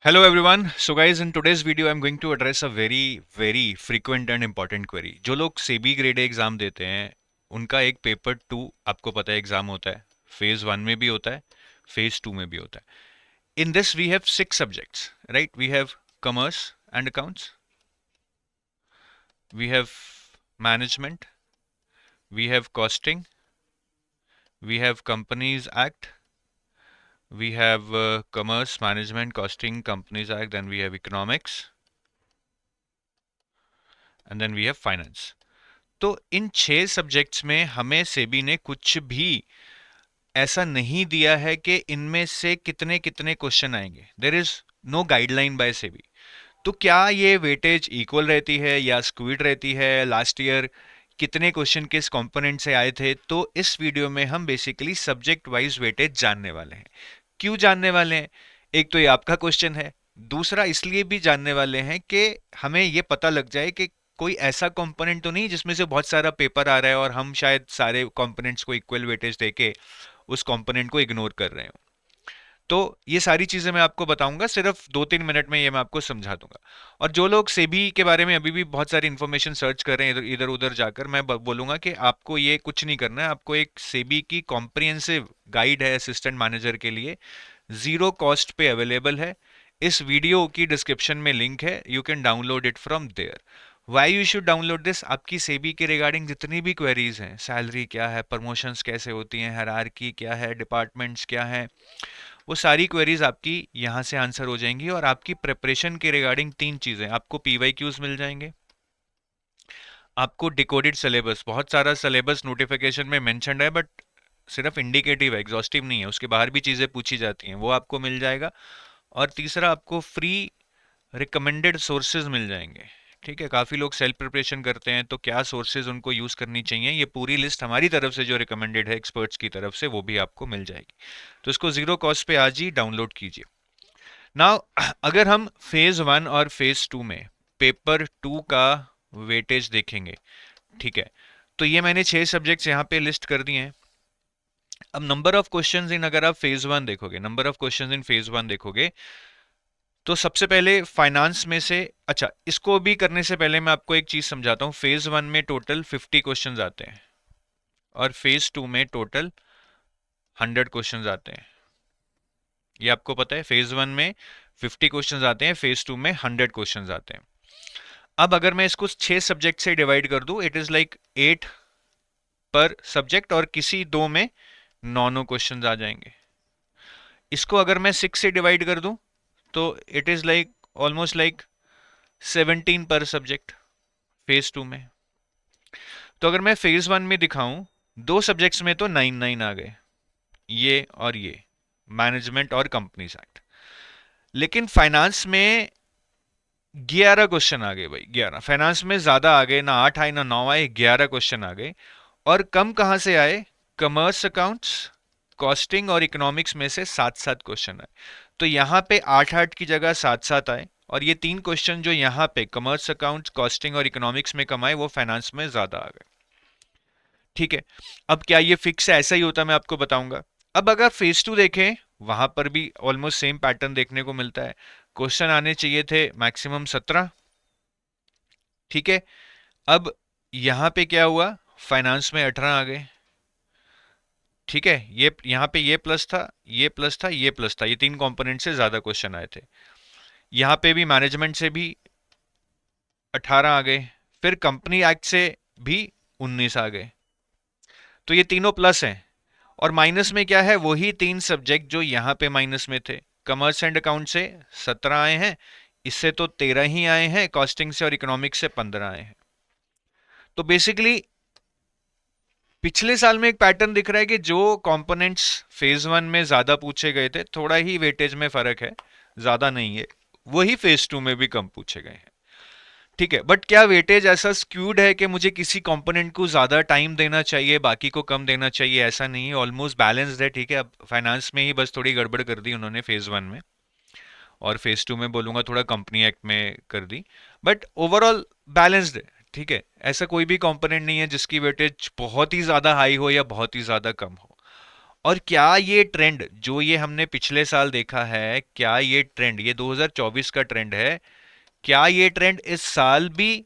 Hello everyone. So guys, in today's video I'm going to address a very frequent and important query. जो लोग SEBI grade A exam देते हैं उनका एक paper 2 आपको पता है एग्जाम होता है। फेज 1 में भी होता है, फेज 2 में भी होता है। In this we have 6 subjects, right? We have commerce and accounts, we have management, we have costing, we have companies act, we have commerce, management, costing, companies act, then we have economics, and then we have finance. तो इन 6 subjects में हमें सेबी ने कुछ भी ऐसा नहीं दिया है कि इनमें से कितने कितने क्वेश्चन आएंगे। There is no guideline by SEBI. तो क्या ये वेटेज इक्वल रहती है या स्क्वीड रहती है, लास्ट ईयर कितने क्वेश्चन किस कंपोनेंट से आए थे, तो इस वीडियो में हम बेसिकली सब्जेक्ट वाइज वेटेज जानने वाले हैं। क्यों जानने वाले हैं? एक तो ये आपका क्वेश्चन है, दूसरा इसलिए भी जानने वाले हैं कि हमें ये पता लग जाए कि कोई ऐसा कंपोनेंट तो नहीं जिसमें से बहुत सारा पेपर आ रहा है और हम शायद सारे कंपोनेंट्स को इक्वल वेटेज देके उस कंपोनेंट को इग्नोर कर रहे हो। तो ये सारी चीजें मैं आपको बताऊंगा, सिर्फ 2-3 मिनट में ये मैं आपको समझा दूंगा। और जो लोग सेबी के बारे में अभी भी बहुत सारी इंफॉर्मेशन सर्च कर रहे हैं इधर इधर उधर जाकर, मैं बोलूंगा कि आपको ये कुछ नहीं करना है। आपको एक सेबी की कॉम्प्रिहेंसिव गाइड है असिस्टेंट मैनेजर के लिए, जीरो कॉस्ट पे अवेलेबल है। इस वीडियो की डिस्क्रिप्शन में लिंक है, you can download it from there. Why you should download this? आपकी सेबी के रिगार्डिंग जितनी भी क्वेरीज हैं, सैलरी क्या है, प्रमोशंस कैसे होती हैं, हायरार्की क्या है, डिपार्टमेंट्स क्या है, वो सारी क्वेरीज आपकी यहाँ से आंसर हो जाएंगी। और आपकी प्रिपरेशन के रिगार्डिंग 3 चीजें, आपको पीवाईक्यूज मिल जाएंगे, आपको डिकोडेड सिलेबस, बहुत सारा सिलेबस नोटिफिकेशन में मेंशन्ड है बट सिर्फ इंडिकेटिव है, एग्जॉस्टिव नहीं है, उसके बाहर भी चीजें पूछी जाती हैं, वो आपको मिल जाएगा। और तीसरा, आपको फ्री रिकमेंडेड सोर्सेज मिल जाएंगे। ठीक है, काफ़ी लोग सेल्फ प्रिपरेशन करते हैं, तो क्या सोर्सेज उनको यूज़ करनी चाहिए, ये पूरी लिस्ट हमारी तरफ से जो रिकमेंडेड है एक्सपर्ट्स की तरफ से, वो भी आपको मिल जाएगी। तो इसको जीरो कॉस्ट पे आज ही डाउनलोड कीजिए। नाउ अगर हम फेज 1 और फेज 2 में पेपर 2 का वेटेज देखेंगे, ठीक है, तो ये मैंने 6 सब्जेक्ट्स यहाँ पे लिस्ट कर दिए हैं। अब नंबर ऑफ क्वेश्चंस इन, अगर आप फेज 1 देखोगे, number of questions in phase 1 देखोगे, तो सबसे पहले फाइनेंस में से, अच्छा इसको भी करने से पहले मैं आपको एक चीज समझाता हूँ। फेज 1 में टोटल 50 क्वेश्चंस आते हैं और फेज 2 में टोटल 100 क्वेश्चंस आते हैं। ये आपको पता है, फेज 1 में 50 क्वेश्चंस आते हैं, फेज 2 में 100 क्वेश्चंस आते हैं। अब अगर मैं इसको 6 सब्जेक्ट से डिवाइड कर दूं, इट इज लाइक 8 पर सब्जेक्ट, और किसी 2 में 9 क्वेश्चंस आ जाएंगे। इसको अगर मैं 6 से डिवाइड कर दूं, तो it is like almost like 17 पर सब्जेक्ट फेज 2 में। तो अगर मैं फेज 1 में दिखाऊं, 2 सब्जेक्ट्स में तो 9 आ गए, ये और ये, मैनेजमेंट और कंपनीज एक्ट। लेकिन फाइनेंस में 11 क्वेश्चन आ गए भाई, 11। फाइनेंस में ज्यादा आ गए, ना 8 आए ना 9 आए, 11 क्वेश्चन आ गए। और कम कहां से आए? कमर्स, अकाउंट्स, कॉस्टिंग और इकोनॉमिक्स में से 7-7 क्वेश्चन आए। तो यहाँ पे 8-8 की जगह 7-7 आए, और ये 3 क्वेश्चन जो यहाँ पे कमर्स, अकाउंट्स, कॉस्टिंग और इकोनॉमिक्स में कम आए, वो फाइनेंस में ज्यादा आ गए। ठीक है, अब क्या ये फिक्स है, ऐसा ही होता है, मैं आपको बताऊंगा। अब अगर फेज 2 देखें, वहां पर भी ऑलमोस्ट सेम पैटर्न देखने को मिलता है। क्वेश्चन आने चाहिए थे मैक्सिमम 17। ठीक है, अब यहां पे क्या हुआ, फाइनेंस में 18 आ गए। ठीक है, ये यहाँ पे ये प्लस था, ये प्लस था, ये प्लस था, ये 3 कंपोनेंट से ज्यादा क्वेश्चन आए थे। यहाँ पे भी मैनेजमेंट से भी 18 आ गए, फिर कंपनी एक्ट से भी 19 आ गए। तो ये तीनों प्लस हैं। और माइनस में क्या है, वही 3 सब्जेक्ट जो यहाँ पे माइनस में थे। कमर्स एंड अकाउंट से 17 आए हैं, इससे तो 13 ही आए हैं, कॉस्टिंग से और इकोनॉमिक्स से 15 आए हैं। तो बेसिकली पिछले साल में एक पैटर्न दिख रहा है कि जो कंपोनेंट्स फेज 1 में ज्यादा पूछे गए थे, थोड़ा ही वेटेज में फर्क है, ज्यादा नहीं है, वही फेज 2 में भी कम पूछे गए हैं। ठीक है, बट क्या वेटेज ऐसा स्क्यूड है कि मुझे किसी कंपोनेंट को ज्यादा टाइम देना चाहिए, बाकी को कम देना चाहिए? ऐसा नहीं है, ऑलमोस्ट बैलेंस्ड है। ठीक है, अब फाइनेंस में ही बस थोड़ी गड़बड़ कर दी उन्होंने फेज 1 में, और फेज 2 में बोलूंगा थोड़ा कंपनी एक्ट में कर दी, बट ओवरऑल बैलेंस्ड है। ठीक है, ऐसा कोई भी कंपोनेंट नहीं है जिसकी वेटेज बहुत ही ज्यादा हाई हो या बहुत ही ज्यादा कम हो। और क्या ये ट्रेंड जो ये हमने पिछले साल देखा है, क्या ये ट्रेंड, ये 2024 का ट्रेंड है, क्या ये ट्रेंड इस साल भी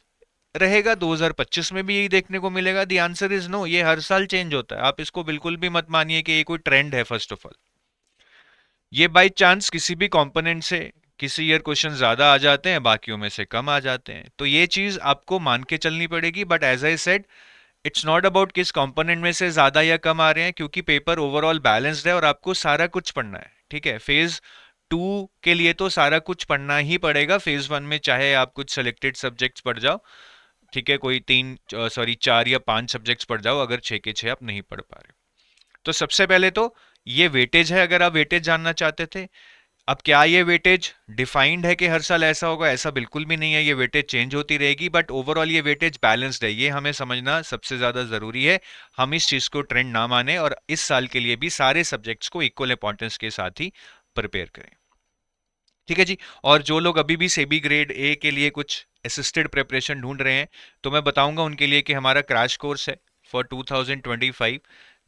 रहेगा, 2025 में भी यही देखने को मिलेगा? The answer is no. ये हर साल चेंज होता है, आप इसको बिल्कुल भी मत मानिए कि ये कोई ट्रेंड है। फर्स्ट ऑफ ऑल, ये बाई चांस किसी भी कंपोनेंट से किसी ईयर क्वेश्चन ज्यादा आ जाते हैं, बाकियों में से कम आ जाते हैं, तो ये चीज आपको मान के चलनी पड़ेगी। But as I said, it's not about किस कंपोनेंट में से ज्यादा या कम आ रहे हैं, क्योंकि पेपर ओवरऑल बैलेंस्ड है और आपको सारा कुछ पढ़ना है। ठीक है, फेज 2 के लिए तो सारा कुछ पढ़ना ही पड़ेगा। फेज 1 में चाहे आप कुछ सेलेक्टेड सब्जेक्ट्स पढ़ जाओ, ठीक है, कोई 4 या 5 सब्जेक्ट्स पढ़ जाओ, अगर 6 के 6 आप नहीं पढ़ पा रहे। तो सबसे पहले तो ये वेटेज है, अगर आप वेटेज जानना चाहते थे। अब क्या ये वेटेज डिफाइंड है कि हर साल ऐसा होगा? ऐसा बिल्कुल भी नहीं है, ये वेटेज चेंज होती रहेगी, बट ओवरऑल ये वेटेज बैलेंस्ड है, ये हमें समझना सबसे ज्यादा जरूरी है। हम इस चीज को ट्रेंड ना माने और इस साल के लिए भी सारे सब्जेक्ट्स को इक्वल इंपॉर्टेंस के साथ ही प्रिपेयर करें। ठीक है जी। और जो लोग अभी भी सेबी ग्रेड ए के लिए कुछ असिस्टेड प्रिपरेशन ढूंढ रहे हैं, तो मैं बताऊंगा उनके लिए कि हमारा क्रैश कोर्स है फॉर 2025,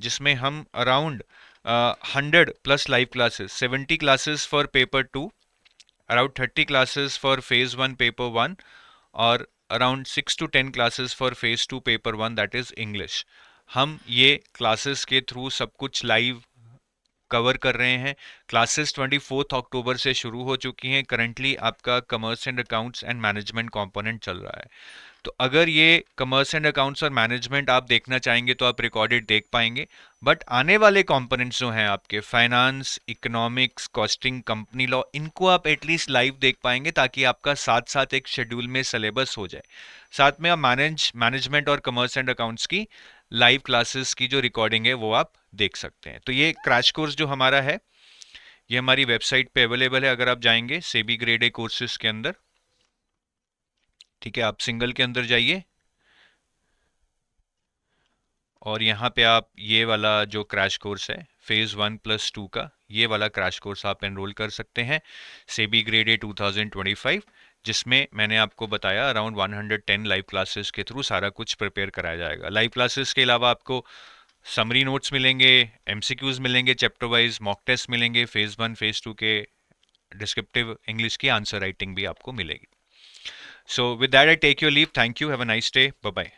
जिसमें हम around 100+ live classes, 70 classes for paper 2, around 30 classes for phase 1 paper 1, और around 6 to 10 classes for phase 2 paper 1, that is English. हम ये क्लासेस के थ्रू सब कुछ लाइव कवर कर रहे हैं। क्लासेस 24 अक्टूबर से शुरू हो चुकी हैं। करंटली आपका commerce and accounts and management component चल रहा है। तो अगर ये कमर्स एंड अकाउंट्स और मैनेजमेंट आप देखना चाहेंगे तो आप रिकॉर्डेड देख पाएंगे। बट आने वाले कंपोनेंट्स जो हैं आपके finance, economics, costing, company law, इनको आप एटलीस्ट लाइव देख पाएंगे, ताकि आपका साथ साथ एक शेड्यूल में सिलेबस हो जाए। साथ में आप मैनेजमेंट और कमर्स एंड अकाउंट्स की लाइव क्लासेस की जो रिकॉर्डिंग है वो आप देख सकते हैं। तो ये क्रैश कोर्स जो हमारा है, ये हमारी वेबसाइट पे अवेलेबल है। अगर आप जाएंगे सेबी ग्रेड ए कोर्सेज के अंदर, ठीक है, आप सिंगल के अंदर जाइए और यहाँ पे आप ये वाला जो क्रैश कोर्स है फेज 1+2 का, ये वाला क्रैश कोर्स आप एनरोल कर सकते हैं, सेबी ग्रेड ए 2025, जिसमें मैंने आपको बताया अराउंड 110 लाइव क्लासेस के थ्रू सारा कुछ प्रिपेयर कराया जाएगा। लाइव क्लासेस के अलावा आपको समरी नोट्स मिलेंगे, एमसीक्यूज मिलेंगे, चैप्टर वाइज मॉक टेस्ट मिलेंगे, फेज 1 फेज 2 के डिस्क्रिप्टिव इंग्लिश की आंसर राइटिंग भी आपको मिलेगी। So with that I take your leave, thank you, have a nice day, bye bye.